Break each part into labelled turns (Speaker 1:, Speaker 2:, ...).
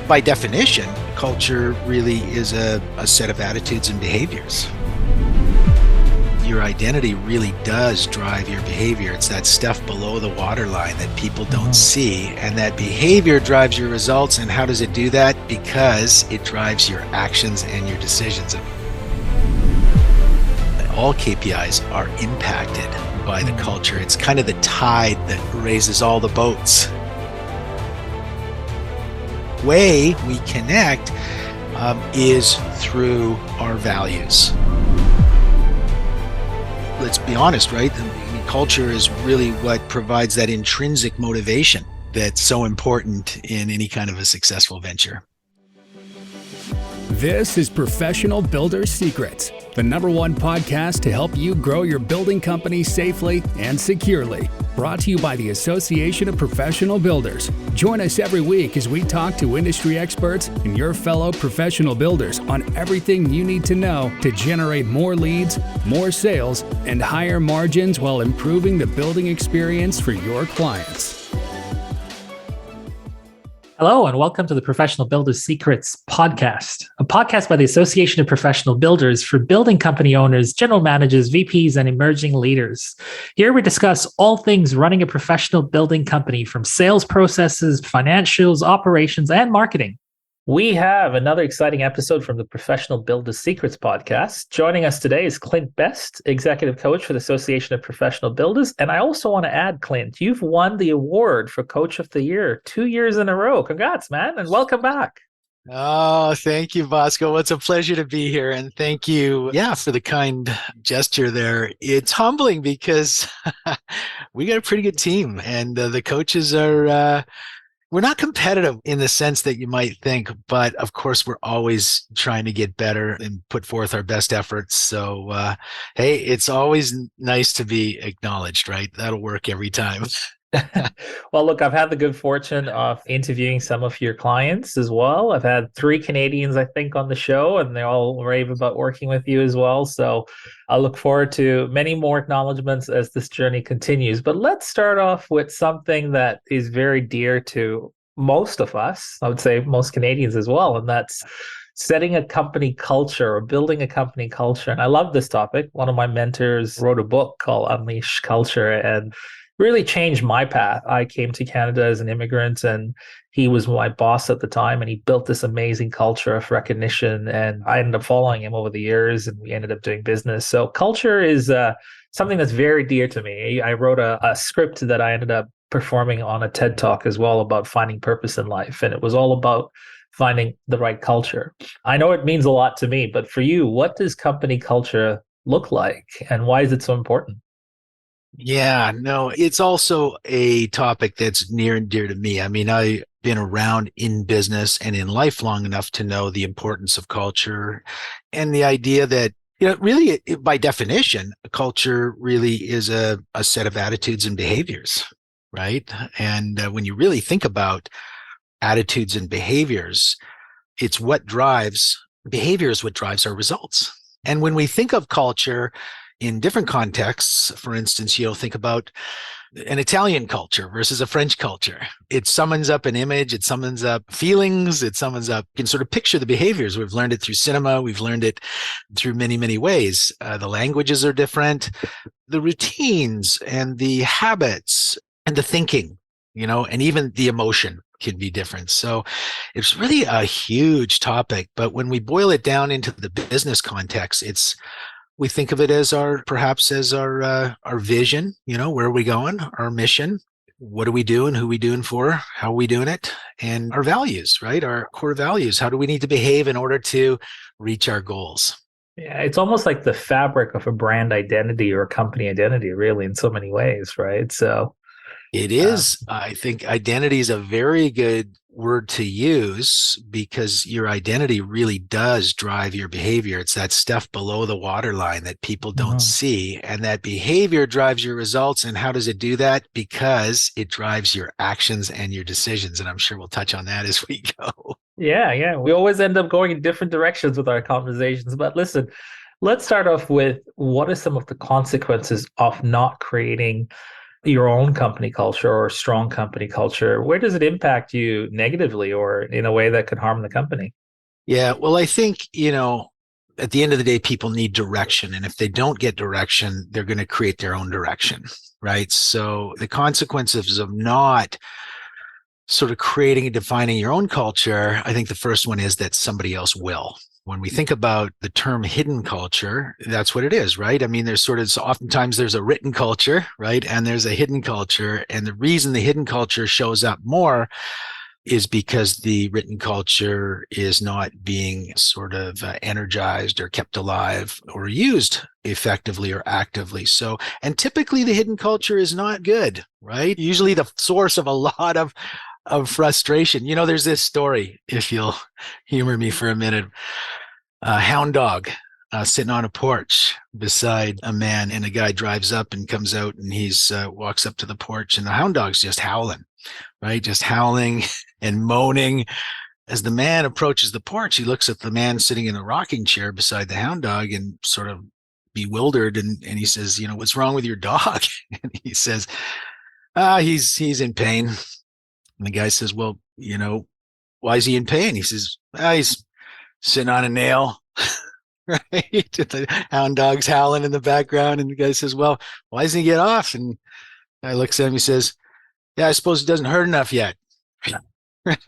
Speaker 1: by definition, culture really is a set of attitudes and behaviors. Your identity really does drive your behavior. It's that stuff below the waterline that people don't see. And that behavior drives your results. And how does it do that? Because it drives your actions and your decisions. All KPIs are impacted by the culture. It's kind of the tide that raises all the boats. The way we connect is through our values. Let's be honest, right? Culture is really what provides that intrinsic motivation that's so important in any kind of a successful venture.
Speaker 2: This is Professional Builder Secrets, the #1 podcast to help you grow your building company safely and securely. Brought to you by the Association of Professional Builders. Join us every week as we talk to industry experts and your fellow professional builders on everything you need to know to generate more leads, more sales, and higher margins while improving the building experience for your clients.
Speaker 3: Hello, and welcome to the Professional Builder Secrets podcast, a podcast by the Association of Professional Builders for building company owners, general managers, VPs, and emerging leaders. Here we discuss all things running a professional building company, from sales processes, financials, operations, and marketing. We have another exciting episode from the Professional Builder Secrets podcast. Joining us today is Clint Best, Executive Coach for the Association of Professional Builders. And I also want to add, Clint, you've won the award for Coach of the Year 2 years in a row. Congrats, man, and welcome back.
Speaker 1: Oh, thank you, Bosco. It's a pleasure to be here. And thank you, for the kind gesture there. It's humbling because we got a pretty good team, and the coaches are... we're not competitive in the sense that you might think, but of course, we're always trying to get better and put forth our best efforts. So, hey, it's always nice to be acknowledged, right? That'll work every time.
Speaker 3: Well, look, I've had the good fortune of interviewing some of your clients as well. I've had 3 Canadians, I think, on the show, and they all rave about working with you as well. So I look forward to many more acknowledgements as this journey continues. But let's start off with something that is very dear to most of us, I would say most Canadians as well, and that's setting a company culture or building a company culture. And I love this topic. One of my mentors wrote a book called Unleash Culture, and really changed my path. I came to Canada as an immigrant, and he was my boss at the time, and he built this amazing culture of recognition, and I ended up following him over the years, and we ended up doing business. So culture is something that's very dear to me. I wrote a script that I ended up performing on a TED Talk as well about finding purpose in life, and it was all about finding the right culture. I know it means a lot to me, but for you, what does company culture look like, and why is it so important?
Speaker 1: Yeah, no, it's also a topic that's near and dear to me. I mean, I've been around in business and in life long enough to know the importance of culture and the idea that, really, by definition, a culture really is a set of attitudes and behaviors, right? And when you really think about attitudes and behaviors, it's what drives behavior is what drives our results. And when we think of culture, in different contexts, for instance, think about an Italian culture versus a French culture. It summons up an image, it summons up feelings, you can sort of picture the behaviors. We've learned it through cinema, we've learned it through many, many ways. The languages are different, the routines and the habits and the thinking, and even the emotion can be different. So it's really a huge topic. But when we boil it down into the business context, we think of it as our vision, where are we going, our mission, what are we doing, who are we doing for, how are we doing it, and our values, right? Our core values. How do we need to behave in order to reach our goals?
Speaker 3: Yeah, it's almost like the fabric of a brand identity or a company identity, really, in so many ways, right? So
Speaker 1: it is. I think identity is a very good word to use because your identity really does drive your behavior. It's that stuff below the waterline that people don't see, and that behavior drives your results. And how does it do that? Because it drives your actions and your decisions. And I'm sure we'll touch on that as we go.
Speaker 3: Yeah. We always end up going in different directions with our conversations. But listen, let's start off with what are some of the consequences of not creating your own company culture or strong company culture, where does it impact you negatively or in a way that could harm the company?
Speaker 1: Yeah, well, I think, at the end of the day, people need direction. And if they don't get direction, they're going to create their own direction, right? So the consequences of not sort of creating and defining your own culture, I think the first one is that somebody else will. When we think about the term hidden culture, that's what it is, right? I mean, there's sort of, so oftentimes there's a written culture, right? And there's a hidden culture. And the reason the hidden culture shows up more is because the written culture is not being sort of energized or kept alive or used effectively or actively. So, and typically the hidden culture is not good, right? Usually the source of a lot of frustration. There's this story, if you'll humor me for a minute, a hound dog sitting on a porch beside a man, and a guy drives up and comes out, and he's walks up to the porch, and the hound dog's just howling, right? Just howling and moaning. As the man approaches the porch, he looks at the man sitting in a rocking chair beside the hound dog and sort of bewildered. And he says, what's wrong with your dog? And he says, he's in pain. And the guy says, well, why is he in pain? He says, he's sitting on a nail, right? The hound dog's howling in the background. And the guy says, well, why doesn't he get off? And I looks at him, he says, yeah, I suppose it doesn't hurt enough yet.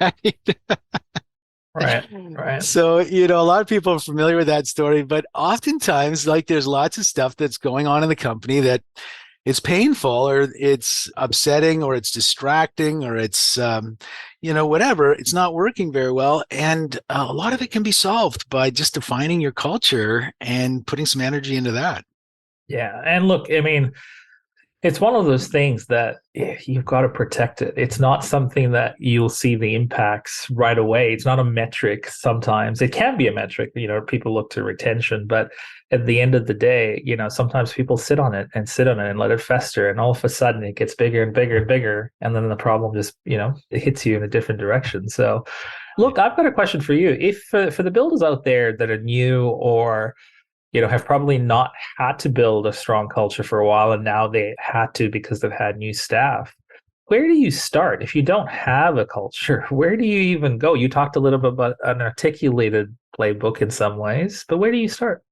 Speaker 1: Right.
Speaker 3: Right.
Speaker 1: So, a lot of people are familiar with that story, but oftentimes, like, there's lots of stuff that's going on in the company that it's painful or it's upsetting or it's distracting or it's, whatever. It's not working very well. And a lot of it can be solved by just defining your culture and putting some energy into that.
Speaker 3: Yeah. And look, I mean, it's one of those things that you've got to protect it. It's not something that you'll see the impacts right away. It's not a metric sometimes. It can be a metric, people look to retention, but at the end of the day, sometimes people sit on it and let it fester. And all of a sudden it gets bigger and bigger and bigger. And then the problem just, it hits you in a different direction. So look, I've got a question for you. If for the builders out there that are new or have probably not had to build a strong culture for a while, and now they had to because they've had new staff. Where do you start? If you don't have a culture, where do you even go? You talked a little bit about an articulated playbook in some ways, but where do you start?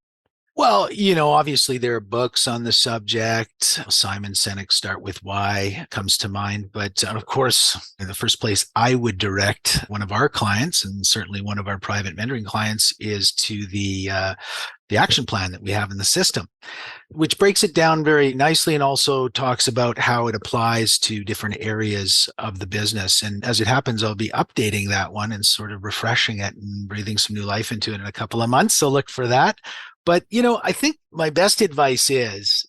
Speaker 1: Well, obviously there are books on the subject. Simon Sinek's Start With Why comes to mind. But of course, in the first place, I would direct one of our clients, and certainly one of our private mentoring clients, is to the action plan that we have in the system, which breaks it down very nicely and also talks about how it applies to different areas of the business. And as it happens, I'll be updating that one and sort of refreshing it and breathing some new life into it in a couple of months. So look for that. But, I think my best advice is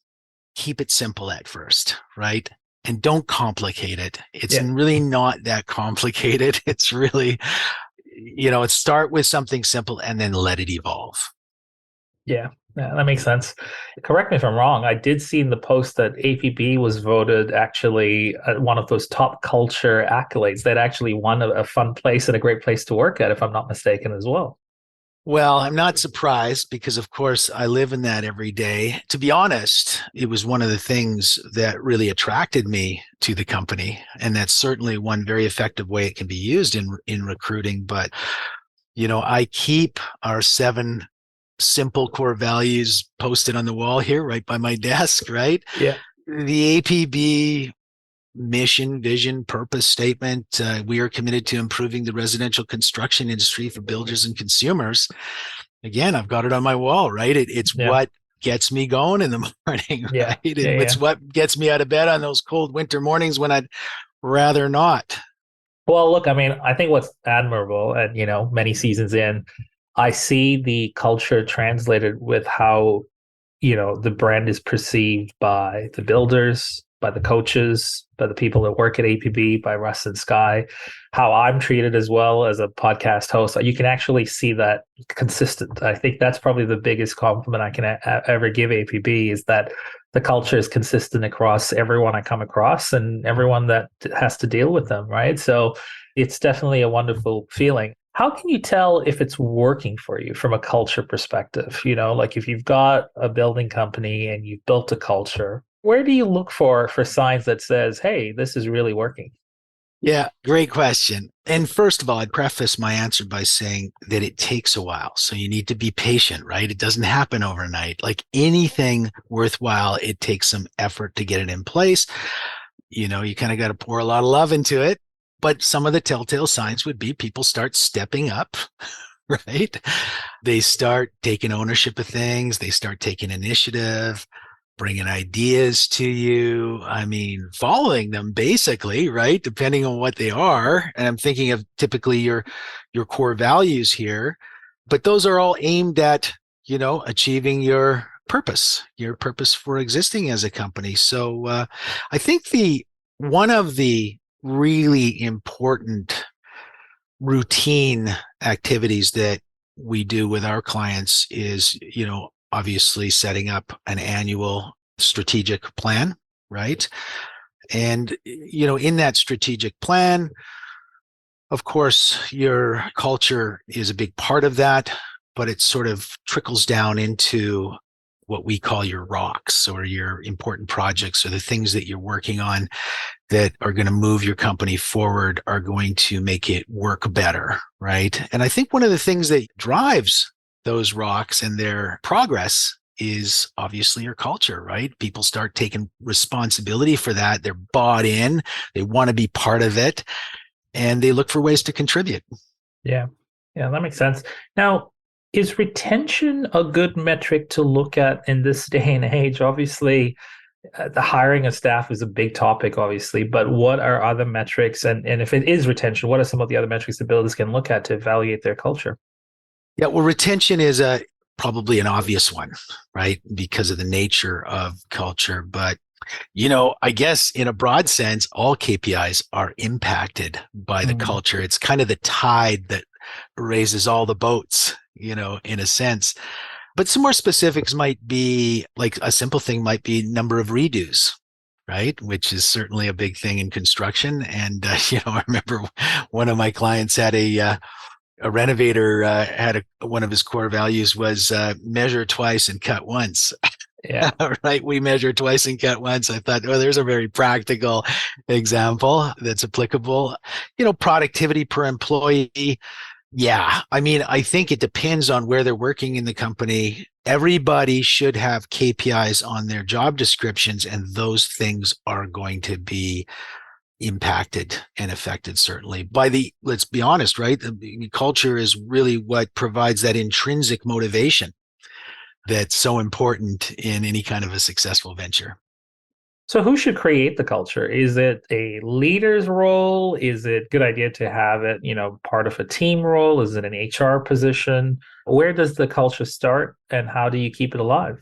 Speaker 1: keep it simple at first, right? And don't complicate it. It's really not that complicated. It's really, start with something simple and then let it evolve.
Speaker 3: Yeah, that makes sense. Correct me if I'm wrong. I did see in the post that APB was voted actually one of those top culture accolades. That actually won a fun place and a great place to work at, if I'm not mistaken, as well.
Speaker 1: Well, I'm not surprised because, of course, I live in that every day. To be honest, it was one of the things that really attracted me to the company. And that's certainly one very effective way it can be used in recruiting. But, I keep our 7 simple core values posted on the wall here right by my desk, right?
Speaker 3: Yeah.
Speaker 1: The APB mission, vision, purpose statement. We are committed to improving the residential construction industry for builders and consumers. Again, I've got it on my wall, right? It's what gets me going in the morning, right? It's what gets me out of bed on those cold winter mornings when I'd rather not.
Speaker 3: Well, look, I mean, I think what's admirable, and many seasons in, I see the culture translated with how, the brand is perceived by the builders, by the coaches, by the people that work at APB, by Russ and Sky, how I'm treated as well as a podcast host. You can actually see that consistent. I think that's probably the biggest compliment I can ever give APB, is that the culture is consistent across everyone I come across and everyone that has to deal with them, right? So it's definitely a wonderful feeling. How can you tell if it's working for you from a culture perspective? Like if you've got a building company and you've built a culture, Where do you look for signs that says, "Hey, this is really working"?
Speaker 1: Yeah, great question. And first of all, I'd preface my answer by saying that it takes a while. So you need to be patient, right? It doesn't happen overnight. Like anything worthwhile, it takes some effort to get it in place. You kind of got to pour a lot of love into it. But some of the telltale signs would be people start stepping up, right? They start taking ownership of things, they start taking initiative, bringing ideas to you. I mean, following them basically, right? Depending on what they are. And I'm thinking of typically your core values here, but those are all aimed at, achieving your purpose for existing as a company. So I think the one of the really important routine activities that we do with our clients is, obviously setting up an annual strategic plan, right? And, in that strategic plan, of course, your culture is a big part of that, but it sort of trickles down into what we call your rocks or your important projects or the things that you're working on that are going to move your company forward, are going to make it work better, right? And I think one of the things that drives those rocks and their progress is obviously your culture, right? People start taking responsibility for that. They're bought in, they want to be part of it, and they look for ways to contribute.
Speaker 3: Yeah. Yeah, that makes sense. Now, is retention a good metric to look at in this day and age? Obviously, the hiring of staff is a big topic, obviously, but what are other metrics? And if it is retention, what are some of the other metrics that builders can look at to evaluate their culture?
Speaker 1: Yeah, well, retention is probably an obvious one, right? Because of the nature of culture. But, I guess in a broad sense, all KPIs are impacted by the
Speaker 3: Mm.
Speaker 1: culture. It's kind of the tide that raises all the boats, in a sense. But some more specifics might be like a simple thing might be number of redos, right? Which is certainly a big thing in construction. And, I remember one of my clients had a renovator had one of his core values was measure twice and cut once.
Speaker 3: Yeah.
Speaker 1: Right? We measure twice and cut once. I thought, oh, there's a very practical example that's applicable. Productivity per employee. Yeah. I mean, I think it depends on where they're working in the company. Everybody should have KPIs on their job descriptions, and those things are going to be impacted and affected certainly by let's be honest, right? The culture is really what provides that intrinsic motivation that's so important in any kind of a successful venture.
Speaker 3: So who should create the culture? Is it a leader's role? Is it a good idea to have it, part of a team role? Is it an HR position? Where does the culture start and how do you keep it alive?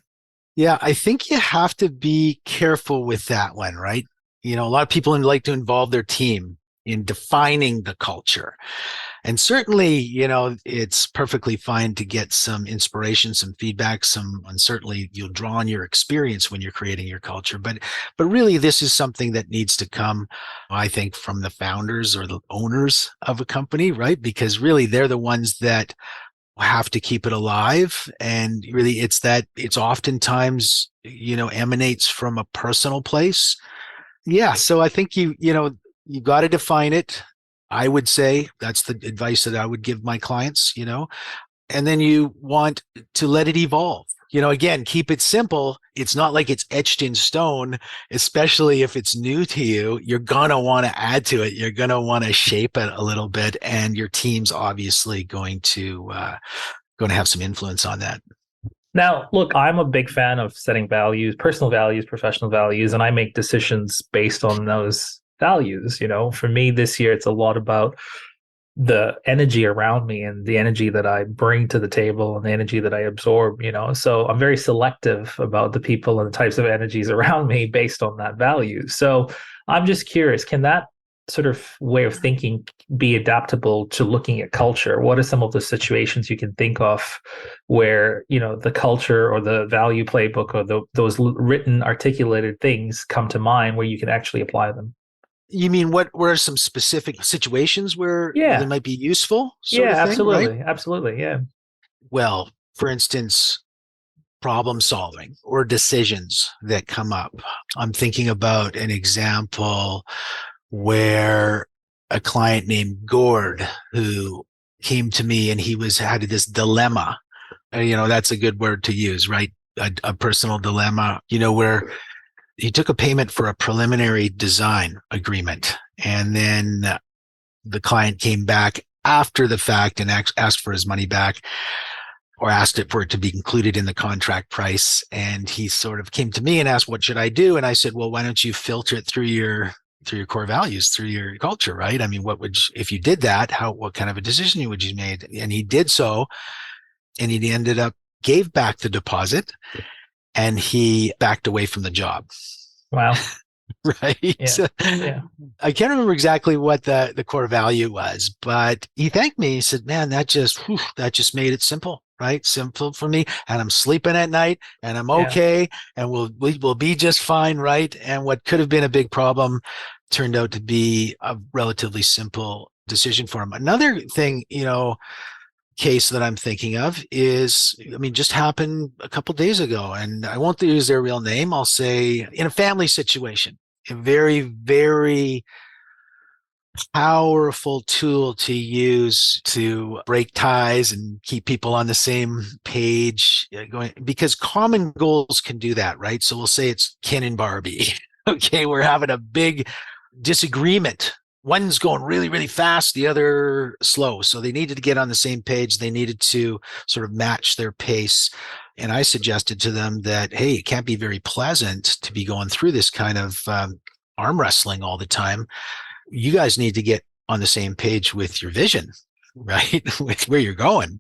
Speaker 1: Yeah, I think you have to be careful with that one, right? A lot of people like to involve their team in defining the culture. And certainly, it's perfectly fine to get some inspiration, some feedback, and certainly you'll draw on your experience when you're creating your culture. But really, this is something that needs to come, I think, from the founders or the owners of a company, right? Because really, they're the ones that have to keep it alive. And really, it's oftentimes, emanates from a personal place. Yeah. So I think you got to define it. I would say that's the advice that I would give my clients, and then you want to let it evolve. Again, keep it simple. It's not like it's etched in stone, especially if it's new to you. You're going to want to add to it. You're going to want to shape it a little bit. And your team's obviously going to have some influence on that.
Speaker 3: Now, look, I'm a big fan of setting values, personal values, professional values, and I make decisions based on those values. For me this year, it's a lot about the energy around me and the energy that I bring to the table and the energy that I absorb, So I'm very selective about the people and the types of energies around me based on that value. So I'm just curious, can that sort of way of thinking be adaptable to looking at culture? What are some of the situations you can think of where, the culture or the value playbook or those written articulated things come to mind where you can actually apply them?
Speaker 1: You mean what are some specific situations where they
Speaker 3: Yeah.
Speaker 1: might be useful sort
Speaker 3: Yeah,
Speaker 1: of thing, right?
Speaker 3: absolutely. Absolutely. Yeah.
Speaker 1: Well, for instance, problem solving or decisions that come up. I'm thinking about an example where a client named Gord who came to me and he had this dilemma. That's a good word to use, right? A personal dilemma, where he took a payment for a preliminary design agreement. And then the client came back after the fact and asked for his money back, or asked it for it to be included in the contract price. And he sort of came to me and asked, what should I do? And I said, well, why don't you filter it through your core values, through your culture, right? I mean, if you did that, what kind of a decision would you made? And he did so, and he ended up gave back the deposit, and he backed away from the job.
Speaker 3: Wow.
Speaker 1: Right.
Speaker 3: Yeah. Yeah.
Speaker 1: I can't remember exactly what the core value was, but he thanked me. He said, man, that just made it simple, right? Simple for me. And I'm sleeping at night and I'm okay. And we'll be just fine. Right. And what could have been a big problem turned out to be a relatively simple decision for him. Another thing, case that I'm thinking of is, just happened a couple of days ago, and I won't use their real name. I'll say in a family situation, a very, very powerful tool to use to break ties and keep people on the same page, because common goals can do that, right? So we'll say it's Ken and Barbie. Okay, we're having a big disagreement. One's going really, really fast, the other slow. So they needed to get on the same page. They needed to sort of match their pace. And I suggested to them that, hey, it can't be very pleasant to be going through this kind of arm wrestling all the time. You guys need to get on the same page with your vision, right? With where you're going.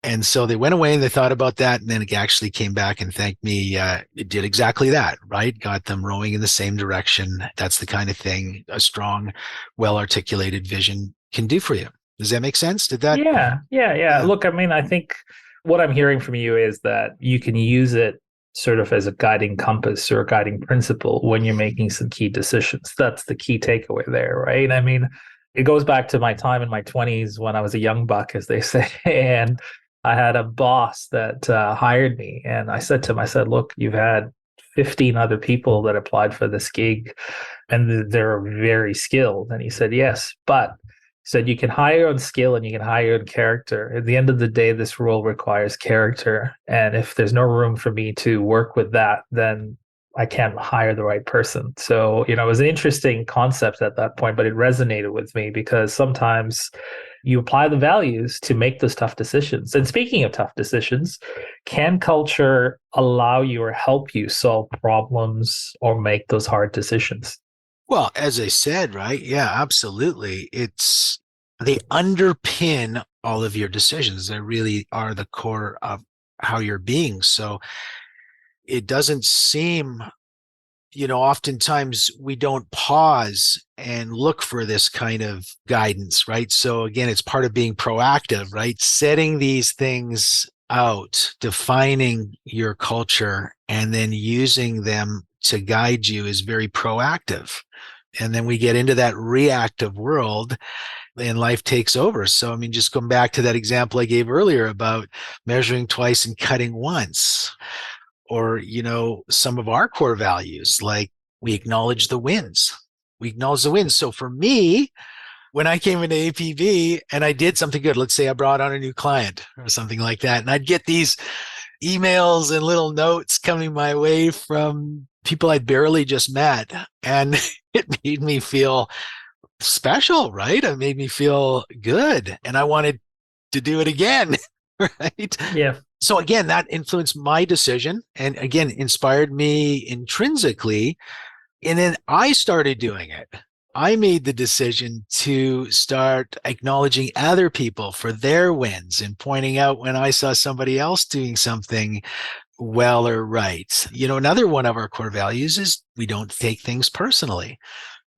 Speaker 1: And so they went away and they thought about that. And then it actually came back and thanked me. It did exactly that, right? Got them rowing in the same direction. That's the kind of thing a strong, well-articulated vision can do for you. Does that make sense? Did that?
Speaker 3: Yeah. Look, I think what I'm hearing from you is that you can use it sort of as a guiding compass or a guiding principle when you're making some key decisions. That's the key takeaway there, right? It goes back to my time in my 20s when I was a young buck, as they say. And I had a boss that hired me, and I said to him, look, you've had 15 other people that applied for this gig, and they're very skilled. And he said, yes, but he said, you can hire on skill and you can hire on character. At the end of the day, this role requires character. And if there's no room for me to work with that, then I can't hire the right person. So, it was an interesting concept at that point, but it resonated with me because sometimes you apply the values to make those tough decisions. And speaking of tough decisions, can culture allow you or help you solve problems or make those hard decisions?
Speaker 1: Well, as I said, right? Yeah, absolutely. They underpin all of your decisions. They really are the core of how you're being. So it doesn't seem, oftentimes we don't pause and look for this kind of guidance, right? So again, it's part of being proactive, right? Setting these things out, defining your culture, and then using them to guide you is very proactive. And then we get into that reactive world and life takes over. So, just going back to that example I gave earlier about measuring twice and cutting once, or, some of our core values, like we acknowledge the wins. We acknowledge the wins. So for me, when I came into APV and I did something good, let's say I brought on a new client or something like that, and I'd get these emails and little notes coming my way from people I'd barely just met. And it made me feel special, right? It made me feel good. And I wanted to do it again, right?
Speaker 3: Yeah.
Speaker 1: So again, that influenced my decision and again, inspired me intrinsically. And then I started doing it. I made the decision to start acknowledging other people for their wins and pointing out when I saw somebody else doing something well or right. Another one of our core values is we don't take things personally,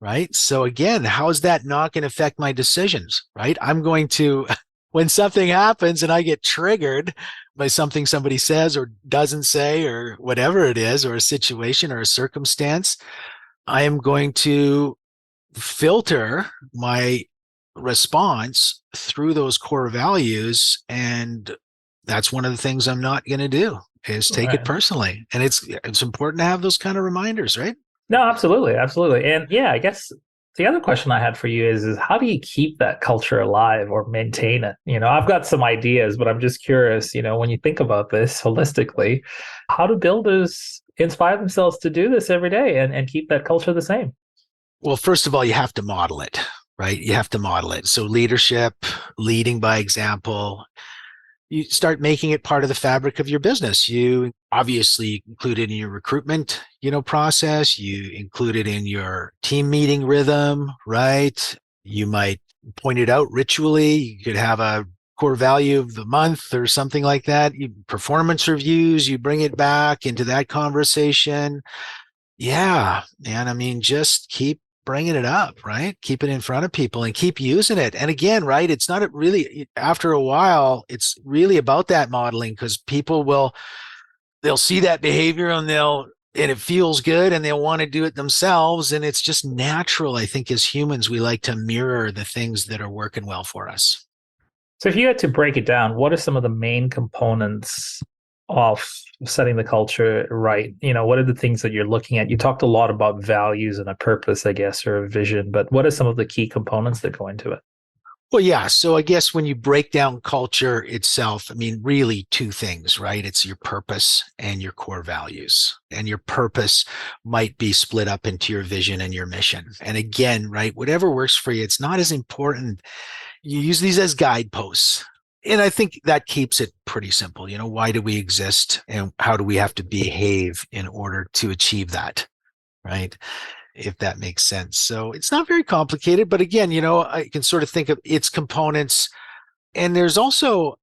Speaker 1: right? So again, how is that not going to affect my decisions, right? I'm going to, when something happens and I get triggered by something somebody says or doesn't say or whatever it is, or a situation or a circumstance, I am going to filter my response through those core values and that's one of the things I'm not going to do is take it
Speaker 3: Right.
Speaker 1: personally. And it's important to have those kind of reminders, right?
Speaker 3: No, absolutely, absolutely. And yeah, I guess the other question I had for you is how do you keep that culture alive or maintain it? I've got some ideas, but I'm just curious, when you think about this holistically, how do builders inspire themselves to do this every day and keep that culture the same?
Speaker 1: Well, first of all, you have to model it, right? You have to model it. So leadership, leading by example, you start making it part of the fabric of your business. You obviously include it in your recruitment, process. You include it in your team meeting rhythm, right? You might point it out ritually. You could have a core value of the month or something like that. Performance reviews, you bring it back into that conversation. Yeah, man. I mean, just keep bringing it up, right? Keep it in front of people and keep using it. And again, right, it's not really, after a while, it's really about that modeling because they'll see that behavior and it feels good and they'll want to do it themselves. And it's just natural. I think as humans, we like to mirror the things that are working well for us.
Speaker 3: So if you had to break it down, what are some of the main components of setting the culture right? What are the things that you're looking at? You talked a lot about values and a purpose, I guess, or a vision, but what are some of the key components that go into it?
Speaker 1: Well, yeah. So I guess when you break down culture itself, I mean, really two things, right? It's your purpose and your core values. And your purpose might be split up into your vision and your mission. And again, right, whatever works for you, it's not as important. You use these as guideposts. And I think that keeps it pretty simple. Why do we exist and how do we have to behave in order to achieve that? Right. If that makes sense. So it's not very complicated, but again, I can sort of think of its components. And there's also,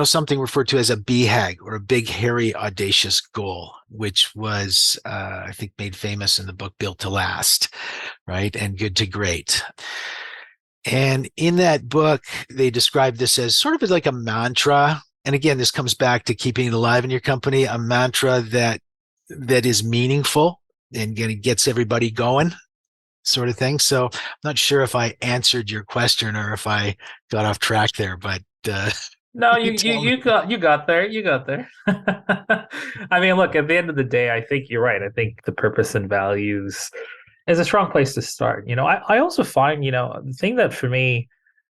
Speaker 1: something referred to as a BHAG or a big, hairy, audacious goal, which was, I think, made famous in the book Built to Last, right? And Good to Great. And in that book, they describe this as sort of like a mantra. And again, this comes back to keeping it alive in your company, a mantra that is meaningful and gets everybody going, sort of thing. So I'm not sure if I answered your question or if I got off track there, but
Speaker 3: No, you
Speaker 1: you
Speaker 3: you
Speaker 1: tell me.
Speaker 3: you got there. You got there. I mean, look, at the end of the day, I think you're right. I think the purpose and values is a strong place to start. I also find, the thing that for me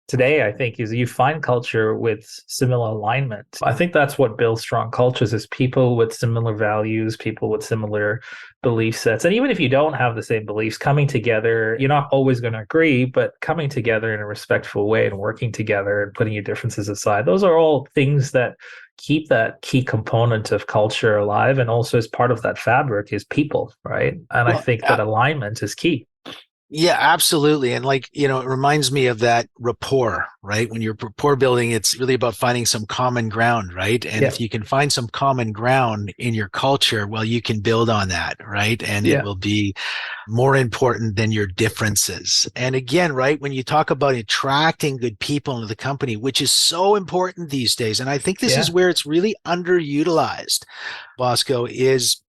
Speaker 3: today, I think, is you find culture with similar alignment. I think that's what builds strong cultures is people with similar values, people with similar belief sets. And even if you don't have the same beliefs, coming together, you're not always going to agree, but coming together in a respectful way and working together and putting your differences aside, those are all things that keep that key component of culture alive. And also as part of that fabric is people, right? And I
Speaker 1: Well,
Speaker 3: think that alignment is key.
Speaker 1: yeah, absolutely. And it reminds me of that rapport, right? When you're rapport building, it's really about finding some common ground, right? And
Speaker 3: Yeah.
Speaker 1: if you can find some common ground in your culture, well, you can build on that, right? And it
Speaker 3: Yeah.
Speaker 1: will be more important than your differences. And again, right, when you talk about attracting good people into the company, which is so important these days, and I think this is
Speaker 3: Yeah.
Speaker 1: where it's really underutilized, Bosco, is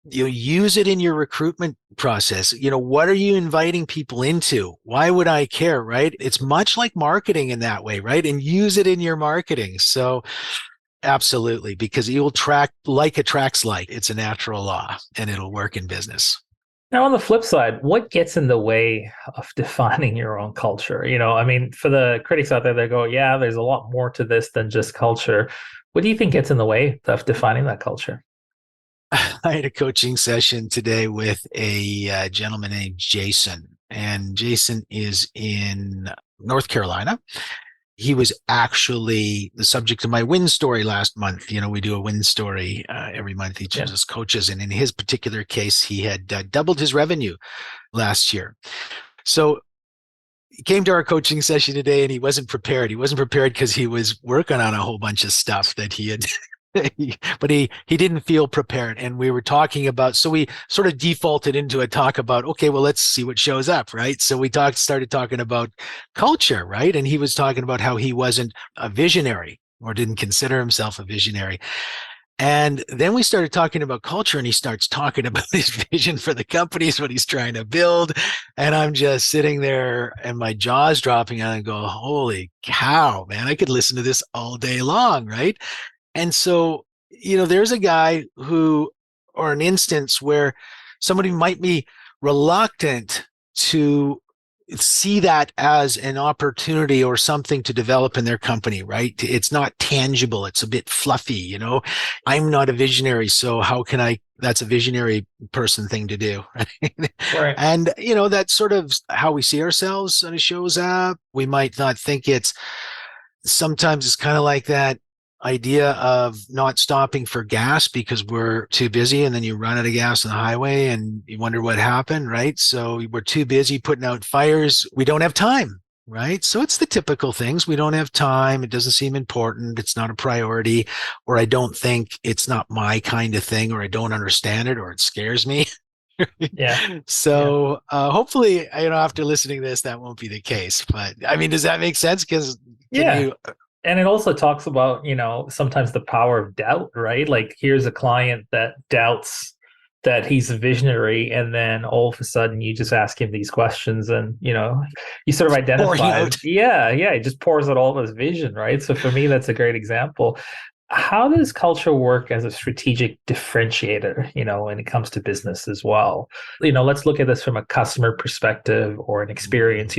Speaker 1: use it in your recruitment process. What are you inviting people into? Why would I care, right? It's much like marketing in that way, right? And use it in your marketing. So absolutely, because you'll track like attracts like. It's a natural law and it'll work in business.
Speaker 3: Now, on the flip side, what gets in the way of defining your own culture? I mean, for the critics out there, they go, yeah, there's a lot more to this than just culture. What do you think gets in the way of defining that culture?
Speaker 1: I had a coaching session today with a gentleman named Jason, and Jason is in North Carolina. He was actually the subject of my win story last month. We do a win story every month, each of
Speaker 3: Yeah.
Speaker 1: us coaches. And in his particular case, he had doubled his revenue last year. So he came to our coaching session today and he wasn't prepared. He wasn't prepared because he was working on a whole bunch of stuff that he had but he didn't feel prepared, and we were talking about, so we sort of defaulted into a talk about, okay, well, let's see what shows up, right? So we started talking about culture, right? And he was talking about how he wasn't a visionary or didn't consider himself a visionary. And then we started talking about culture, and he starts talking about his vision for the companies, what he's trying to build. And I'm just sitting there and my jaw's dropping and I go, holy cow, man, I could listen to this all day long. Right. And so, there's a guy who, or an instance where somebody might be reluctant to see that as an opportunity or something to develop in their company, right? It's not tangible. It's a bit fluffy, I'm not a visionary. So how can that's a visionary person thing to do. Right?
Speaker 3: Right.
Speaker 1: And, that's sort of how we see ourselves when it shows up. We might not think sometimes it's kind of like that idea of not stopping for gas because we're too busy, and then you run out of gas on the highway and you wonder what happened, right? So we're too busy putting out fires. We don't have time, right? So it's the typical things. We don't have time. It doesn't seem important. It's not a priority, or I don't think it's not my kind of thing, or I don't understand it, or it scares me.
Speaker 3: Yeah. Yeah.
Speaker 1: So hopefully, after listening to this, that won't be the case. But I mean, does that make sense? Because can
Speaker 3: Yeah.
Speaker 1: you
Speaker 3: And it also talks about, sometimes the power of doubt, right? Like here's a client that doubts that he's a visionary, and then all of a sudden you just ask him these questions and, you sort of
Speaker 1: pouring
Speaker 3: identify,
Speaker 1: out?
Speaker 3: yeah, he just pours out all of his vision, right? So for me, that's a great example. How does culture work as a strategic differentiator, when it comes to business as well? Let's look at this from a customer perspective or an experience.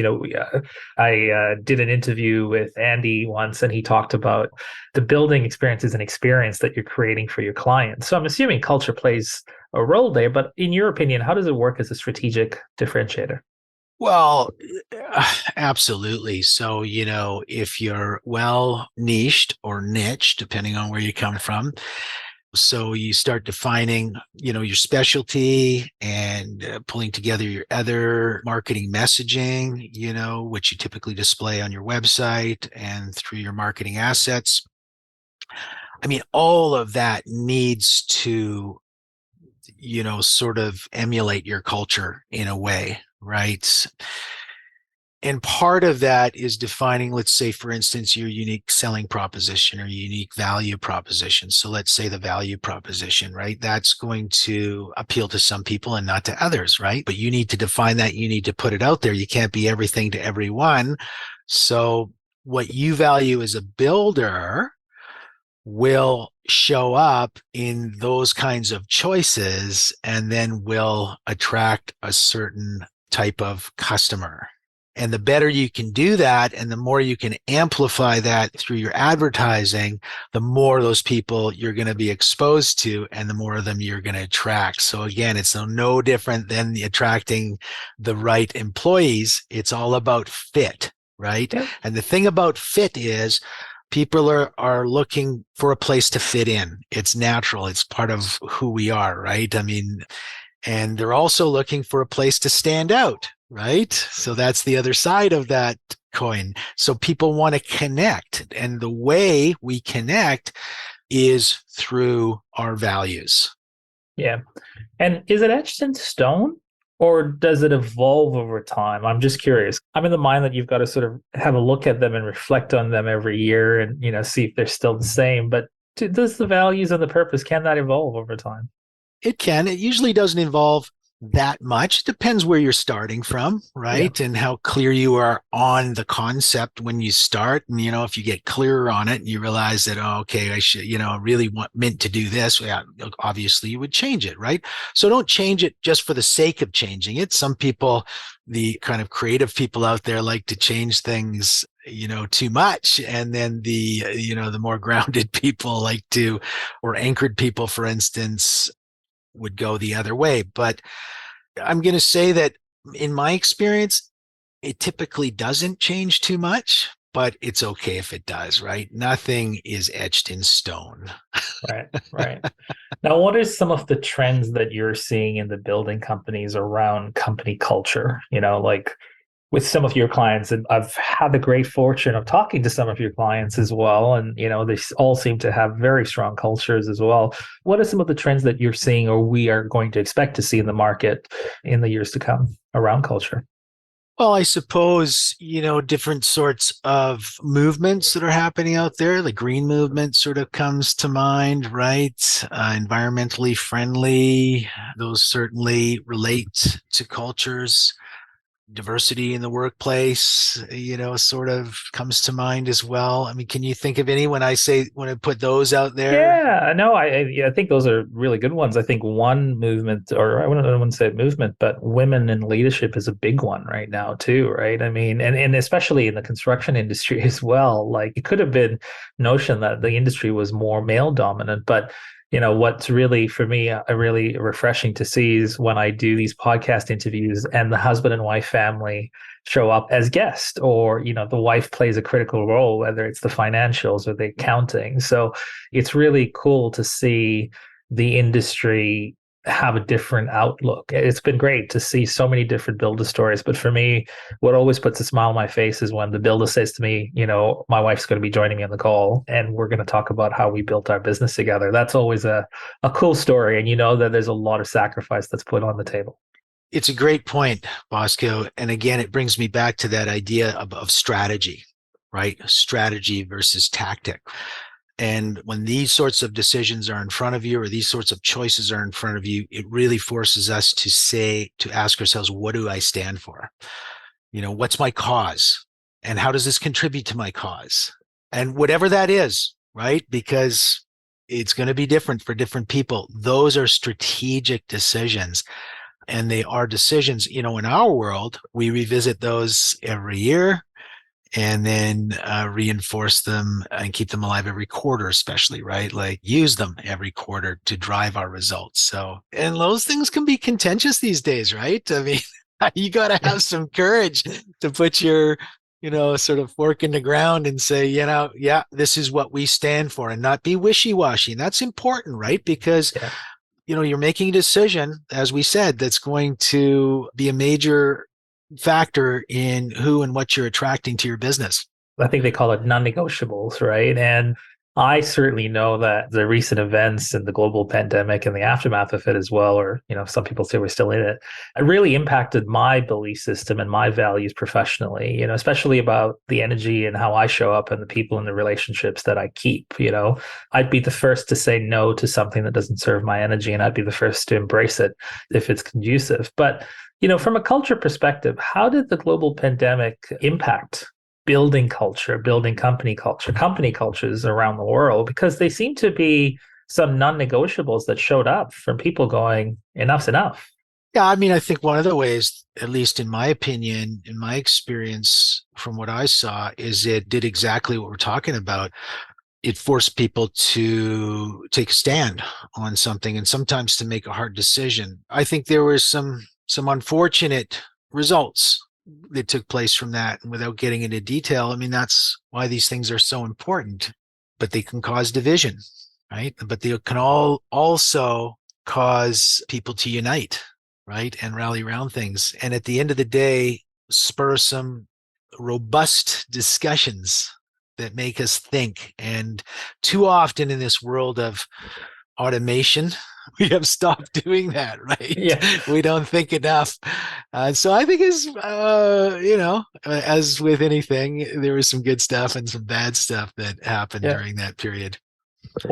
Speaker 3: I did an interview with Andy once, and he talked about the building experience is an experience that you're creating for your clients. So I'm assuming culture plays a role there, but in your opinion, how does it work as a strategic differentiator?
Speaker 1: Well, absolutely. So, if you're well niched or niche, depending on where you come from, so you start defining, your specialty and pulling together your other marketing messaging, which you typically display on your website and through your marketing assets. I mean, all of that needs to, sort of emulate your culture in a way, right? And part of that is defining, let's say, for instance, your unique selling proposition or unique value proposition. So let's say the value proposition, right? That's going to appeal to some people and not to others, right? But you need to define that. You need to put it out there. You can't be everything to everyone. So what you value as a builder will show up in those kinds of choices, and then will attract a certain type of customer. And the better you can do that, and the more you can amplify that through your advertising, the more those people you're going to be exposed to, and the more of them you're going to attract. So again, it's no different than attracting the right employees. It's all about fit, right?
Speaker 3: Yeah.
Speaker 1: And the thing about fit is people are looking for a place to fit in. It's natural. It's part of who we are, right? I mean, and they're also looking for a place to stand out, right? So that's the other side of that coin. So people want to connect. And the way we connect is through our values.
Speaker 3: Yeah. And is it etched in stone, or does it evolve over time? I'm just curious. I'm in the mind that you've got to sort of have a look at them and reflect on them every year and, see if they're still the same. But does the values and the purpose, can that evolve over time?
Speaker 1: It can. It usually doesn't involve that much. It depends where you're starting from,
Speaker 3: Yeah.
Speaker 1: right? And how clear you are on the concept when you start. And, if you get clearer on it and you realize that, oh, okay, I should, really meant to do this. Yeah, obviously you would change it, right? So don't change it just for the sake of changing it. Some people, the kind of creative people out there, like to change things too much, and then the more grounded people like to, or anchored people, for instance, would go the other way. But I'm going to say that in my experience, it typically doesn't change too much, but it's okay if it does, right? Nothing is etched in stone.
Speaker 3: Right, right. Now, what are some of the trends that you're seeing in the building companies around company culture? Like with some of your clients, and I've had the great fortune of talking to some of your clients as well. And, they all seem to have very strong cultures as well. What are some of the trends that you're seeing, or we are going to expect to see in the market in the years to come around culture?
Speaker 1: Well, I suppose, different sorts of movements that are happening out there. The green movement sort of comes to mind, right? Environmentally friendly, those certainly relate to cultures. Diversity in the workplace, sort of comes to mind as well. I mean, can you think of any when I put those out there?
Speaker 3: Yeah, no, yeah, I think those are really good ones. I think one movement, or I wouldn't say movement, but women in leadership is a big one right now too, right? I mean, and especially in the construction industry as well. Like it could have been notion that the industry was more male dominant, but what's really for me really refreshing to see is when I do these podcast interviews and the husband and wife family show up as guests, or the wife plays a critical role, whether it's the financials or the accounting. So it's really cool to see the industry have a different outlook. It's been great to see so many different builder stories. But for me, what always puts a smile on my face is when the builder says to me, my wife's going to be joining me on the call and we're going to talk about how we built our business together. That's always a cool story. And you know that there's a lot of sacrifice that's put on the table.
Speaker 1: It's a great point, Bosco. And again, it brings me back to that idea of strategy, right? Strategy versus tactic. And when these sorts of decisions are in front of you, or these sorts of choices are in front of you, it really forces us to ask ourselves, what do I stand for? What's my cause? And how does this contribute to my cause? And whatever that is, right? Because it's going to be different for different people. Those are strategic decisions. And they are decisions, in our world, we revisit those every year and then reinforce them and keep them alive every quarter, especially, right? Like use them every quarter to drive our results. So, and those things can be contentious these days, right? I mean, you got to have some courage to put your, sort of fork in the ground and say, yeah, this is what we stand for, and not be wishy-washy. And that's important, right? Because
Speaker 3: Yeah.
Speaker 1: You're making a decision, as we said, that's going to be a major factor in who and what you're attracting to your business.
Speaker 3: I think they call it non-negotiables, right? And I certainly know that the recent events and the global pandemic and the aftermath of it as well, or some people say we're still in it, it really impacted my belief system and my values professionally, especially about the energy and how I show up and the people and the relationships that I keep. I'd be the first to say no to something that doesn't serve my energy, and I'd be the first to embrace it if it's conducive. But from a culture perspective, how did the global pandemic impact building culture, building company cultures around the world? Because they seem to be some non-negotiables that showed up from people going, enough's enough.
Speaker 1: Yeah, I mean, I think one of the ways, at least in my opinion, in my experience, from what I saw, is it did exactly what we're talking about. It forced people to take a stand on something, and sometimes to make a hard decision. I think there was some unfortunate results that took place from that. And without getting into detail, I mean, that's why these things are so important, but they can cause division, right? But they can all also cause people to unite, right? And rally around things. And at the end of the day, spur some robust discussions that make us think. And too often in this world of automation, we have stopped doing that, right?
Speaker 3: Yeah.
Speaker 1: We don't think enough. So I think as with anything, there was some good stuff and some bad stuff that happened
Speaker 3: Yeah.
Speaker 1: during that period.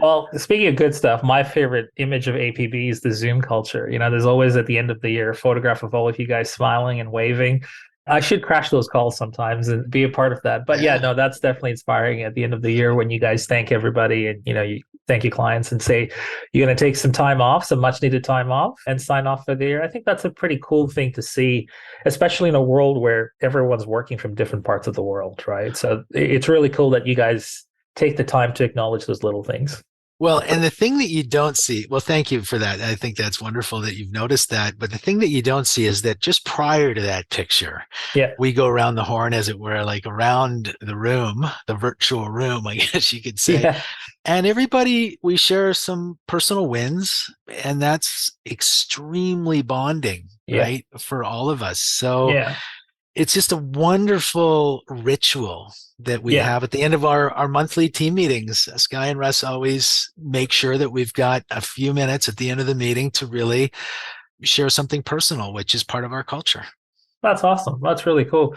Speaker 3: Well, speaking of good stuff, my favorite image of APB is the Zoom culture. There's always at the end of the year a photograph of all of you guys smiling and waving. I should crash those calls sometimes and be a part of that. But yeah,
Speaker 1: Yeah.
Speaker 3: no, that's definitely inspiring at the end of the year when you guys thank everybody and you thank your clients and say you're going to take some time off, some much needed time off, and sign off for the year. I think that's a pretty cool thing to see, especially in a world where everyone's working from different parts of the world, right? So it's really cool that you guys take the time to acknowledge those little things.
Speaker 1: Well, and the thing that you don't see, well, thank you for that. I think that's wonderful that you've noticed that. But the thing that you don't see is that just prior to that picture,
Speaker 3: Yeah.
Speaker 1: we go around the horn, as it were, like around the room, the virtual room, I guess you could say.
Speaker 3: Yeah.
Speaker 1: And everybody, we share some personal wins, and that's extremely bonding,
Speaker 3: Yeah.
Speaker 1: right, for all of us. So
Speaker 3: Yeah.
Speaker 1: it's just a wonderful ritual that we
Speaker 3: Yeah.
Speaker 1: have at the end of our monthly team meetings. Sky and Russ always make sure that we've got a few minutes at the end of the meeting to really share something personal, which is part of our culture.
Speaker 3: That's awesome. That's really cool.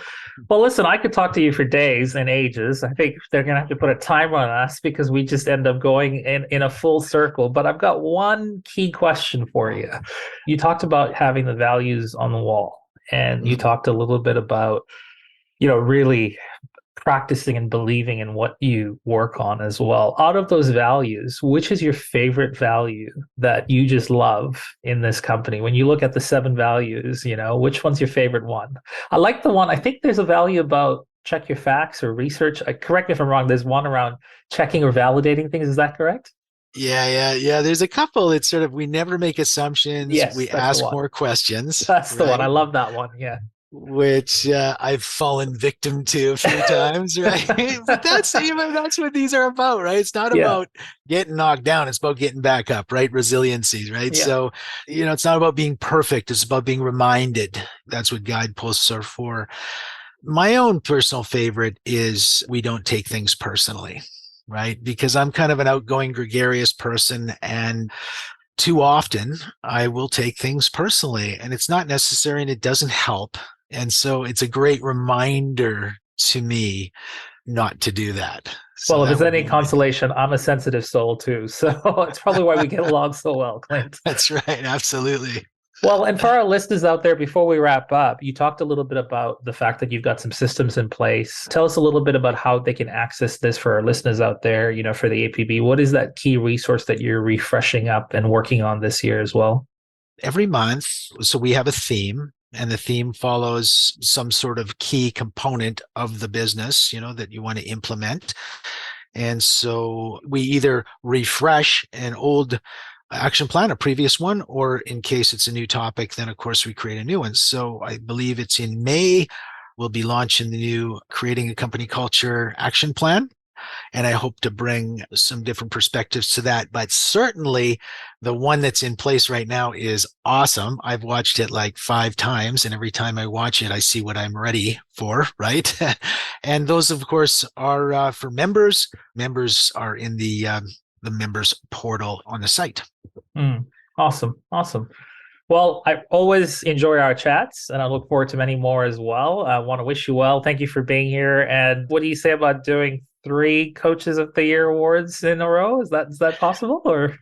Speaker 3: Well, listen, I could talk to you for days and ages. I think they're going to have to put a timer on us because we just end up going in a full circle. But I've got one key question for you. You talked about having the values on the wall, and you talked a little bit about, really practicing and believing in what you work on as well. Out of those values, which is your favorite value that you just love in this company? When you look at the 7 values, which one's your favorite one? I like the one, I think there's a value about check your facts or research. Correct me if I'm wrong. There's one around checking or validating things. Is that correct?
Speaker 1: Yeah. There's a couple. It's sort of, we never make assumptions.
Speaker 3: Yes,
Speaker 1: We
Speaker 3: that's the
Speaker 1: ask
Speaker 3: one.
Speaker 1: more questions,
Speaker 3: That's the one. I
Speaker 1: right?
Speaker 3: love that one. Yeah.
Speaker 1: Which I've fallen victim to a few times, right? But that's what these are about, right? It's not
Speaker 3: Yeah.
Speaker 1: about getting knocked down; it's about getting back up, right? Resiliency, right?
Speaker 3: Yeah.
Speaker 1: So, it's not about being perfect; it's about being reminded. That's what guideposts are for. My own personal favorite is we don't take things personally, right? Because I'm kind of an outgoing, gregarious person, and too often I will take things personally, and it's not necessary and it doesn't help. And so it's a great reminder to me not to do that. So
Speaker 3: Well, if
Speaker 1: that
Speaker 3: it's
Speaker 1: would
Speaker 3: any
Speaker 1: be my,
Speaker 3: consolation, I'm a sensitive soul too. So it's probably why we get along so well, Clint.
Speaker 1: that's right. Absolutely.
Speaker 3: Well, and for our listeners out there, before we wrap up, you talked a little bit about the fact that you've got some systems in place. Tell us a little bit about how they can access this for our listeners out there, for the APB. What is that key resource that you're refreshing up and working on this year as well?
Speaker 1: Every month, so we have a theme, and the theme follows some sort of key component of the business, that you want to implement. And so we either refresh an old action plan, a previous one, or in case it's a new topic, then of course we create a new one. So I believe it's in May, we'll be launching the new Creating a Company Culture action plan. And I hope to bring some different perspectives to that. But certainly the one that's in place right now is awesome. I've watched it like 5 times, and every time I watch it, I see what I'm ready for, right? And those, of course, are for members. Members are in the members portal on the site.
Speaker 3: Awesome. Awesome. Well, I always enjoy our chats, and I look forward to many more as well. I want to wish you well. Thank you for being here. And what do you say about doing 3 Coaches of the Year awards in a row? Is that possible? Or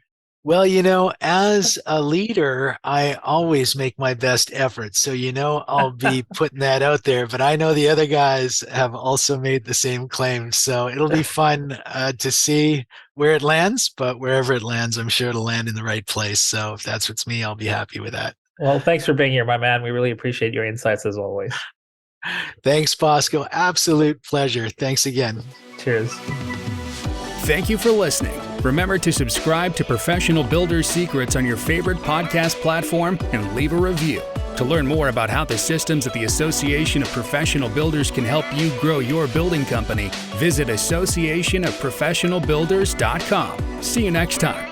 Speaker 1: Well, as a leader, I always make my best efforts. So, I'll be putting that out there, but I know the other guys have also made the same claim. So it'll be fun to see where it lands, but wherever it lands, I'm sure it'll land in the right place. So if that's what's me, I'll be happy with that.
Speaker 3: well, thanks for being here, my man. We really appreciate your insights as always.
Speaker 1: Thanks, Bosco. Absolute pleasure. Thanks again.
Speaker 3: Cheers.
Speaker 2: Thank you for listening. Remember to subscribe to Professional Builder Secrets on your favorite podcast platform and leave a review. To learn more about how the systems at the Association of Professional Builders can help you grow your building company, visit associationofprofessionalbuilders.com. See you next time.